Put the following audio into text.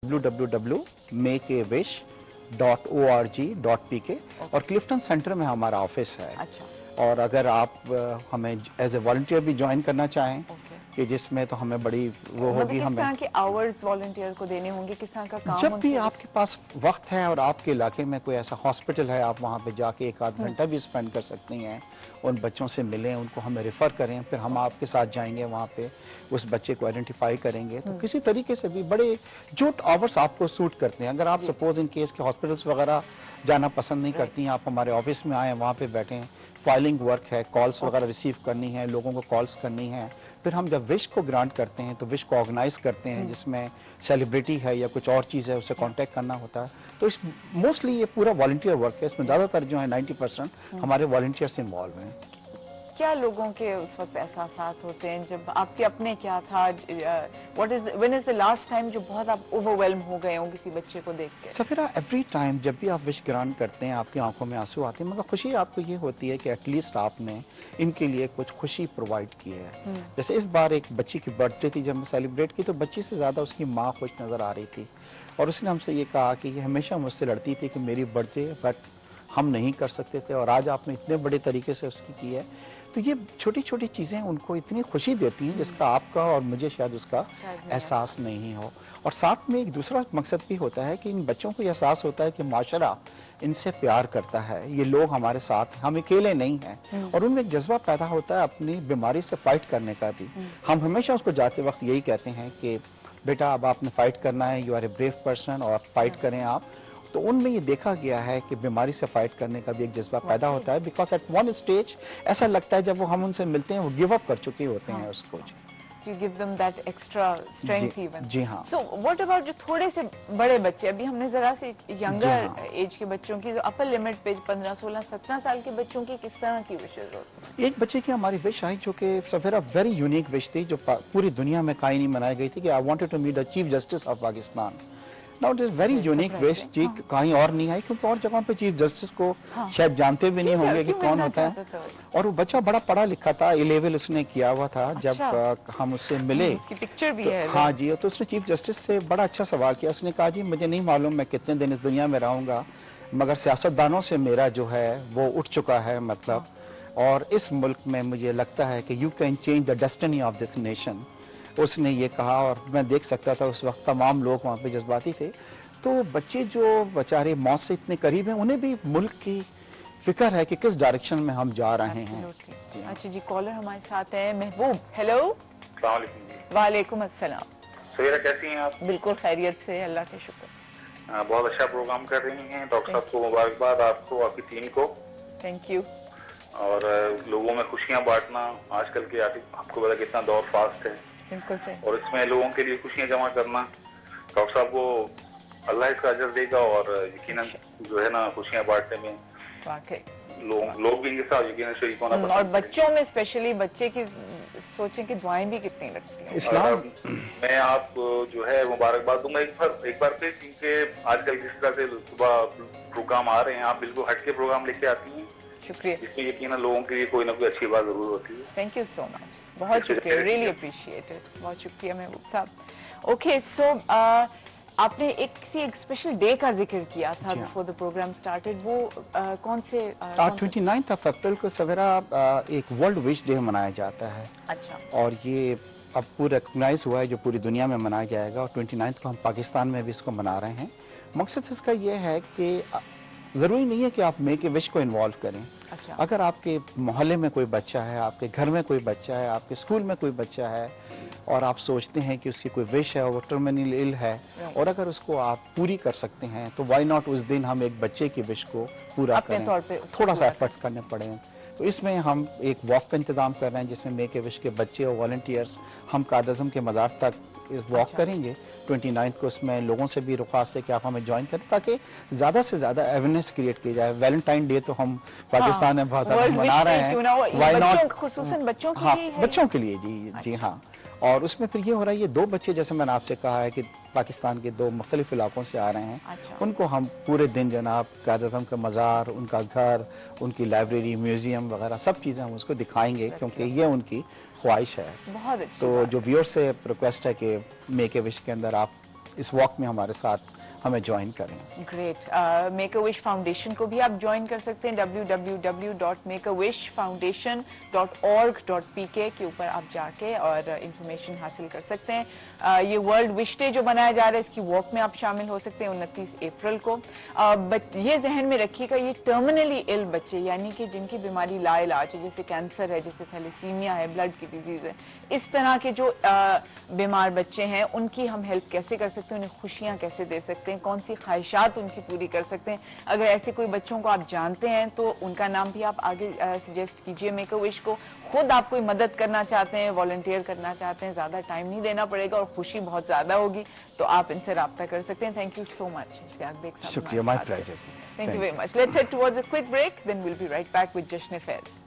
www.makeawish.org.pk और Clifton centre में हमारा ऑफिस है। अच्छा। और अगर आप हमें एज ए वॉलंटियर भी ज्वाइन करना चाहें कि जिसमें तो हमें बड़ी वो होगी, हमें किस तरह के आवर्स वॉलंटियर को देने होंगे, किस तरह का काम? जब भी आपके पास वक्त है और आपके इलाके में कोई ऐसा हॉस्पिटल है, आप वहाँ पे जाके एक आध घंटा भी स्पेंड कर सकती हैं, उन बच्चों से मिलें, उनको हमें रेफर करें, फिर हम आपके साथ जाएंगे वहाँ पे उस बच्चे को आइडेंटिफाई करेंगे। तो किसी तरीके से भी बड़े जो आवर्स आपको सूट करते हैं, अगर आप सपोज इन केस के हॉस्पिटल्स वगैरह जाना पसंद नहीं करती हैं, आप हमारे ऑफिस में आए, वहाँ पे बैठें, फाइलिंग वर्क है, कॉल्स वगैरह रिसीव करनी है, लोगों को कॉल्स करनी है, फिर हम जब विश को ग्रांट करते हैं तो विश को ऑर्गेनाइज करते हैं, जिसमें सेलिब्रिटी है या कुछ और चीज़ है उससे कांटेक्ट करना होता है। तो इस मोस्टली ये पूरा वॉलंटियर वर्क है, इसमें ज़्यादातर जो है 90% हमारे वॉलंटियर्स इन्वॉल्व हैं। क्या लोगों के उस वक्त एहसास होते हैं जब आपके अपने क्या था? When is the last time जो बहुत आप ओवरवेल्म हो गए हो किसी बच्चे को देख के? सफीरा, एवरी टाइम जब भी आप विश ग्रांट करते हैं आपकी आंखों में आंसू आते हैं, मगर खुशी आपको ये होती है कि एटलीस्ट आपने इनके लिए कुछ खुशी प्रोवाइड की है। जैसे इस बार एक बच्ची की बर्थडे थी, जब मैं सेलिब्रेट की तो बच्ची से ज्यादा उसकी माँ खुश नजर आ रही थी और उसने हमसे ये कहा कि ये हमेशा मुझसे लड़ती थी कि मेरी बर्थडे बट हम नहीं कर सकते थे और आज आपने इतने बड़े तरीके से उसकी की है। तो ये छोटी छोटी चीजें उनको इतनी खुशी देती हैं जिसका आपका और मुझे शायद उसका एहसास नहीं हो। और साथ में एक दूसरा मकसद भी होता है कि इन बच्चों को एहसास होता है कि माशरा इनसे प्यार करता है, ये लोग हमारे साथ हैं, हम अकेले नहीं हैं, और उनमें एक जज्बा पैदा होता है अपनी बीमारी से फाइट करने का भी। हम हमेशा उसको जाते वक्त यही कहते हैं कि बेटा अब आपने फाइट करना है, you are a brave person, और फाइट करें आप। तो उनमें ये देखा गया है कि बीमारी से फाइट करने का भी एक जज्बा पैदा होता है, बिकॉज एट वन स्टेज ऐसा लगता है जब वो हम उनसे मिलते हैं वो गिव अप कर चुके होते हैं उसको। You give them that extra strength even. जी हाँ। So what about जो थोड़े से बड़े बच्चे, अभी हमने जरा से यंगर एज के बच्चों की, जो अपर लिमिट पे 15, 16, 17 साल के बच्चों की किस तरह की विशेष होती है? एक बच्चे की हमारी विश आई जो कि सवेरा वेरी यूनिक विश थी, जो पूरी दुनिया में कहीं नहीं मनाई गई थी, कि I wanted to meet the chief justice of Pakistan. Now it is very unique wish जी, कहीं और नहीं आई, क्योंकि और जगहों पे चीफ जस्टिस को शायद जानते भी नहीं होंगे कि कौन होता है। और वो बच्चा बड़ा पढ़ा लिखा था, ए लेवल उसने किया हुआ था। जब हम उससे मिले, पिक्चर भी है। हाँ जी, तो उसने चीफ जस्टिस से बड़ा अच्छा सवाल किया। उसने कहा जी मुझे नहीं मालूम मैं कितने दिन इस दुनिया में रहूंगा, मगर सियासतदानों से मेरा जो है वो उठ चुका है, मतलब, और इस मुल्क में मुझे लगता है कि you can change the destiny of this nation. उसने ये कहा, और मैं देख सकता था उस वक्त तमाम लोग वहाँ पे जज्बाती थे। तो बच्चे जो बेचारे मौत से इतने करीब हैं, उन्हें भी मुल्क की फिक्र है कि किस डायरेक्शन में हम जा रहे हैं। अच्छा जी, कॉलर हमारे साथ है महबूब। हेलो। वालेकुम अस्सलाम। सवेरा कैसी हैं आप? बिल्कुल खैरियत से, अल्लाह का शुक्र। बहुत अच्छा प्रोग्राम कर रही हैं। डॉक्टर साहब को मुबारकबाद, आपको, आपकी टीम को। Thank you. और लोगों में खुशियां बांटना, आजकल के आपको पता कितना दौर फास्ट है, बिल्कुल सही, और इसमें लोगों के लिए खुशियां जमा करना, डॉक्टर साहब को अल्लाह इसका अजर देगा, और यकीनन जो है ना खुशियां बांटने में वाकई लोग भी इनके साथ यकीनन शरीक होना पसंद। और बच्चों में स्पेशली बच्चे की सोचें कि दुआएं भी कितनी लगती हैं। इस्लाम मैं आप जो है मुबारकबाद दूंगा एक बार फिर, क्योंकि आजकल जिस तरह से सुबह प्रोग्राम आ रहे हैं, आप बिल्कुल हटके प्रोग्राम लेके आती हैं। शुक्रिया। इसमें यकीनन लोगों के लिए कोई ना कोई अच्छी बात जरूर होती है। थैंक यू सो मच, बहुत शुक्रिया, रियली अप्रिशिएट इट, बहुत शुक्रिया महबूब साहब। ओके, सो आपने एक स्पेशल डे का जिक्र किया था बिफोर द प्रोग्राम स्टार्टेड, वो कौन से? 29 अप्रैल को सवेरा एक वर्ल्ड विश डे मनाया जाता है। अच्छा। और ये अब पूरा रिकग्नाइज हुआ है, जो पूरी दुनिया में मनाया जाएगा, और 29 को हम पाकिस्तान में भी इसको मना रहे हैं। मकसद इसका ये है कि जरूरी नहीं है कि आप मेक ए विश को इन्वॉल्व करें। अच्छा। अगर आपके मोहल्ले में कोई बच्चा है, आपके घर में कोई बच्चा है, आपके स्कूल में कोई बच्चा है, और आप सोचते हैं कि उसकी कोई विश है, वो टर्मिनल इल है, और अगर उसको आप पूरी कर सकते हैं तो व्हाई नॉट उस दिन हम एक बच्चे की विश को पूरा करें, थोड़ा सा एफर्ट्स करने पड़े। तो इसमें हम एक वॉक का इंतजाम कर रहे हैं, जिसमें मेक ए विश के बच्चे और वॉलंटियर्स हम कायद आज़म के मज़ार तक इस वॉक करेंगे 29 को। उसमें लोगों से भी रुखास्त है कि आप हमें ज्वाइन करें, ताकि ज्यादा से ज्यादा अवेयरनेस क्रिएट की जाए। वैलेंटाइन डे तो हम पाकिस्तान में बहुत मना रहे हैं, व्हाई नॉट, खुसूसन बच्चों के लिए, बच्चों के लिए जी हाँ। और उसमें फिर ये हो रहा है, ये दो बच्चे जैसे मैंने आपसे कहा है कि पाकिस्तान के दो मुख्तलिफ इलाकों से आ रहे हैं। अच्छा। उनको हम पूरे दिन जनाब कायद आज़म का मज़ार, उनका घर, उनकी लाइब्रेरी, म्यूजियम वगैरह सब चीज़ें हम उसको दिखाएंगे, क्योंकि ये उनकी ख्वाहिश है। बहुत अच्छी तो जो व्यूअर्स से रिक्वेस्ट है कि मेक ए विश के अंदर आप اس واک میں ہمارے ساتھ ہمیں جوائن کریں. Great. Make a wish foundation کو بھی آپ جوائن کر سکتے ہیں. www.makeawishfoundation.org.pk کے اوپر آپ جا کے اور انفارمیشن حاصل کر سکتے ہیں. یہ ورلڈ وش ڈے جو منایا جا رہا ہے اس کی واک میں آپ شامل ہو سکتے ہیں 29 اپریل کو. یہ ذہن میں رکھیے گا یہ ٹرمینلی ال بچے یعنی کہ جن کی بیماری لا علاج ہے جیسے کینسر ہے جیسے تھیلیسیمیا ہے بلڈ کی ڈیزیز ہے اس طرح کے جو بیمار بچے ہیں ان کی ہم ہیلپ کیسے کر سکتے ہیں انہیں خوشیاں کیسے دے سکتے ہیں کون سی خواہشات ان کی پوری کر سکتے ہیں. اگر ایسے کوئی بچوں کو آپ جانتے ہیں تو ان کا نام بھی آپ آگے سجیسٹ کیجئے میک اے وش کو. خود آپ کوئی مدد کرنا چاہتے ہیں والنٹیئر کرنا چاہتے ہیں زیادہ ٹائم نہیں دینا پڑے گا اور خوشی بہت زیادہ ہوگی تو آپ ان سے رابطہ کر سکتے ہیں. Thank you so much Ishtiaq Baig صاحب. شکریہ. My pleasure. Thank you very much. Let's head towards a quick break, then we'll be right back with Jashn-e-Faiz.